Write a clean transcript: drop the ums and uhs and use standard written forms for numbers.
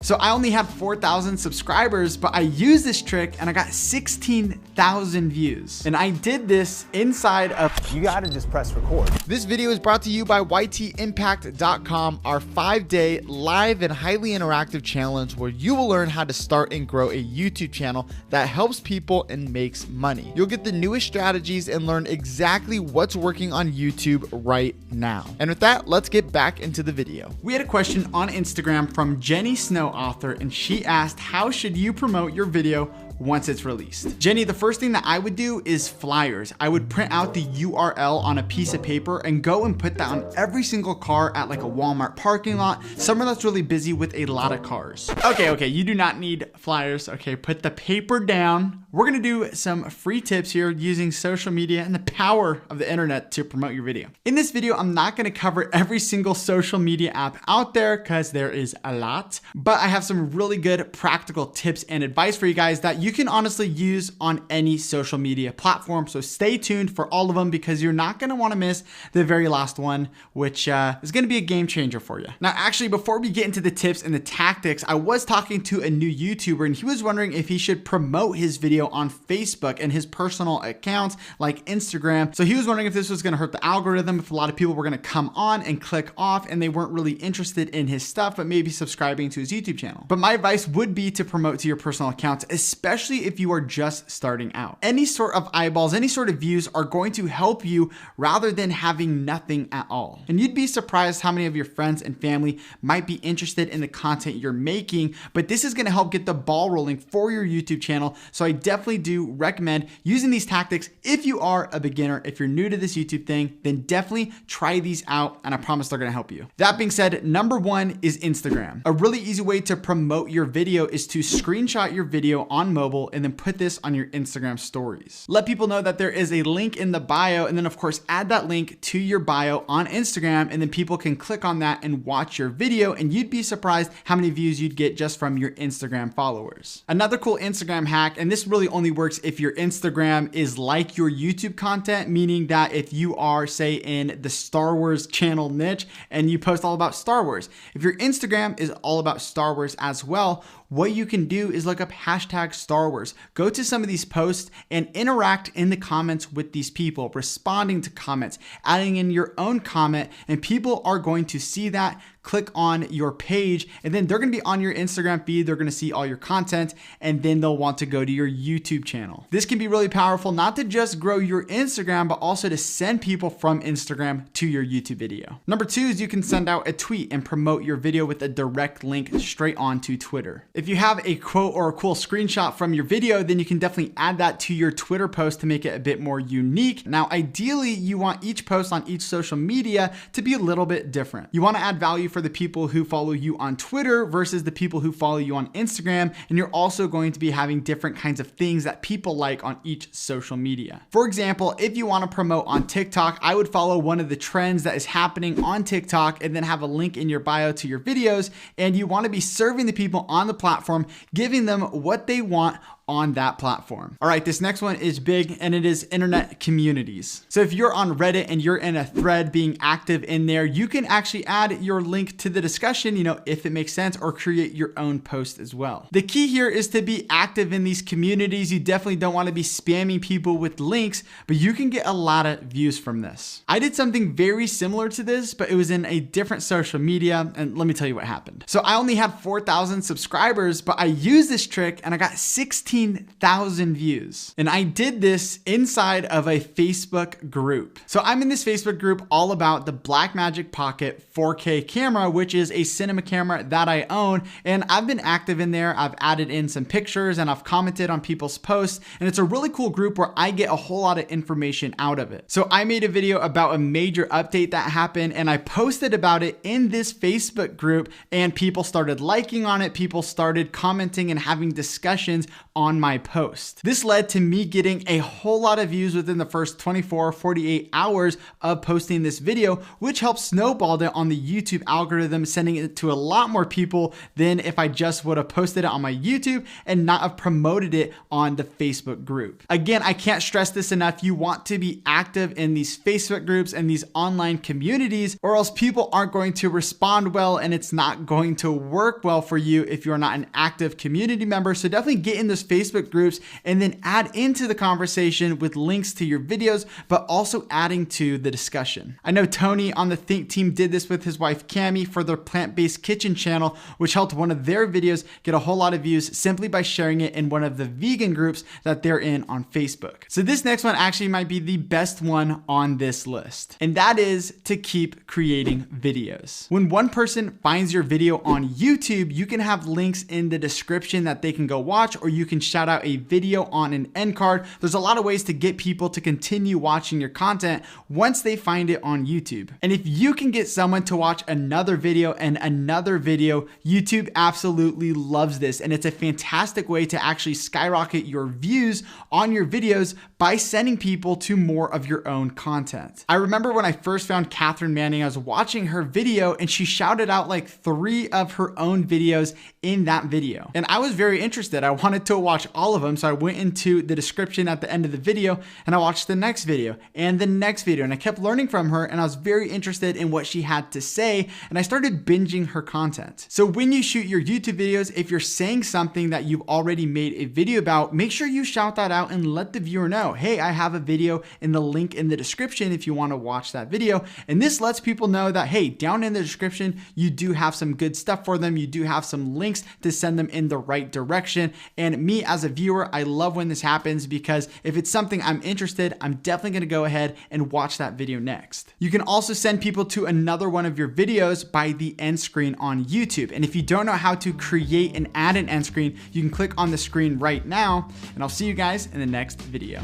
So I only had 4,000 subscribers, but I used this trick and I got 16,000 views. And I did this inside of... You gotta just press record. This video is brought to you by ytimpact.com, our 5-day live and highly interactive challenge where you will learn how to start and grow a YouTube channel that helps people and makes money. You'll get the newest strategies and learn exactly what's working on YouTube right now. And with that, let's get back into the video. We had a question on Instagram from Jenny Snow Author, and she asked, how should you promote your video once it's released? Jenny, the first thing that I would do is flyers. I would print out the URL on a piece of paper and go and put that on every single car at like a Walmart parking lot, somewhere that's really busy with a lot of cars. Okay, you do not need flyers. Okay, put the paper down. We're gonna do some free tips here using social media and the power of the internet to promote your video. In this video, I'm not gonna cover every single social media app out there because there is a lot, but I have some really good practical tips and advice for you guys that you can honestly use on any social media platform. So stay tuned for all of them because you're not gonna wanna miss the very last one, which is gonna be a game changer for you. Now, actually, before we get into the tips and the tactics, I was talking to a new YouTuber and he was wondering if he should promote his video on Facebook and his personal accounts like Instagram. So he was wondering if this was gonna hurt the algorithm, if a lot of people were gonna come on and click off and they weren't really interested in his stuff, but maybe subscribing to his YouTube channel. But my advice would be to promote to your personal accounts, especially if you are just starting out. Any sort of eyeballs, any sort of views are going to help you rather than having nothing at all. And you'd be surprised how many of your friends and family might be interested in the content you're making, but this is gonna help get the ball rolling for your YouTube channel. So I definitely do recommend using these tactics if you are a beginner. If you're new to this YouTube thing, then definitely try these out and I promise they're gonna help you. That being said, number one is Instagram. A really easy way to promote your video is to screenshot your video on mobile and then put this on your Instagram stories. Let people know that there is a link in the bio and then of course add that link to your bio on Instagram and then people can click on that and watch your video and you'd be surprised how many views you'd get just from your Instagram followers. Another cool Instagram hack, and this really only works if your Instagram is like your YouTube content, meaning that if you are, say, in the Star Wars channel niche and you post all about Star Wars, if your Instagram is all about Star Wars as well, what you can do is look up hashtag Star Wars. Go to some of these posts and interact in the comments with these people, responding to comments, adding in your own comment, and people are going to see that, click on your page, and then they're gonna be on your Instagram feed, they're gonna see all your content, and then they'll want to go to your YouTube channel. This can be really powerful, not to just grow your Instagram, but also to send people from Instagram to your YouTube video. Number two is you can send out a tweet and promote your video with a direct link straight onto Twitter. If you have a quote or a cool screenshot from your video, then you can definitely add that to your Twitter post to make it a bit more unique. Now, ideally, you want each post on each social media to be a little bit different. You wanna add value for the people who follow you on Twitter versus the people who follow you on Instagram. And you're also going to be having different kinds of things that people like on each social media. For example, if you want to promote on TikTok, I would follow one of the trends that is happening on TikTok and then have a link in your bio to your videos. And you want to be serving the people on the platform, giving them what they want on that platform. All right, this next one is big and it is internet communities. So if you're on Reddit and you're in a thread being active in there, you can actually add your link to the discussion, if it makes sense, or create your own post as well. The key here is to be active in these communities. You definitely don't want to be spamming people with links, but you can get a lot of views from this. I did something very similar to this, but it was in a different social media, and let me tell you what happened. So I only had 4,000 subscribers, but I used this trick and I got 16,000 views. And I did this inside of a Facebook group. So I'm in this Facebook group all about the Blackmagic Pocket 4K camera, which is a cinema camera that I own. And I've been active in there. I've added in some pictures and I've commented on people's posts. And it's a really cool group where I get a whole lot of information out of it. So I made a video about a major update that happened and I posted about it in this Facebook group and people started liking on it. People started commenting and having discussions on on my post. This led to me getting a whole lot of views within the first 24 or 48 hours of posting this video, which helped snowball it on the YouTube algorithm, sending it to a lot more people than if I just would have posted it on my YouTube and not have promoted it on the Facebook group. Again, I can't stress this enough. You want to be active in these Facebook groups and these online communities, or else people aren't going to respond well and it's not going to work well for you if you're not an active community member. So definitely get in those Facebook groups and then add into the conversation with links to your videos, but also adding to the discussion. I know Tony on the Think team did this with his wife Cami for their plant-based kitchen channel, which helped one of their videos get a whole lot of views simply by sharing it in one of the vegan groups that they're in on Facebook. So this next one actually might be the best one on this list, and that is to keep creating videos. When one person finds your video on YouTube, you can have links in the description that they can go watch, or you can shout out a video on an end card. There's a lot of ways to get people to continue watching your content once they find it on YouTube. And if you can get someone to watch another video and another video, YouTube absolutely loves this. And it's a fantastic way to actually skyrocket your views on your videos by sending people to more of your own content. I remember when I first found Catherine Manning, I was watching her video and she shouted out like 3 of her own videos in that video. And I was very interested. I wanted to watch all of them. So I went into the description at the end of the video and I watched the next video and the next video. And I kept learning from her and I was very interested in what she had to say. And I started binging her content. So when you shoot your YouTube videos, if you're saying something that you've already made a video about, make sure you shout that out and let the viewer know, hey, I have a video in the link in the description if you want to watch that video. And this lets people know that, hey, down in the description, you do have some good stuff for them. You do have some links to send them in the right direction. And me as a viewer, I love when this happens because if it's something I'm interested, I'm definitely going to go ahead and watch that video next. You can also send people to another one of your videos by the end screen on YouTube. And if you don't know how to create and add an end screen, you can click on the screen right now, and I'll see you guys in the next video.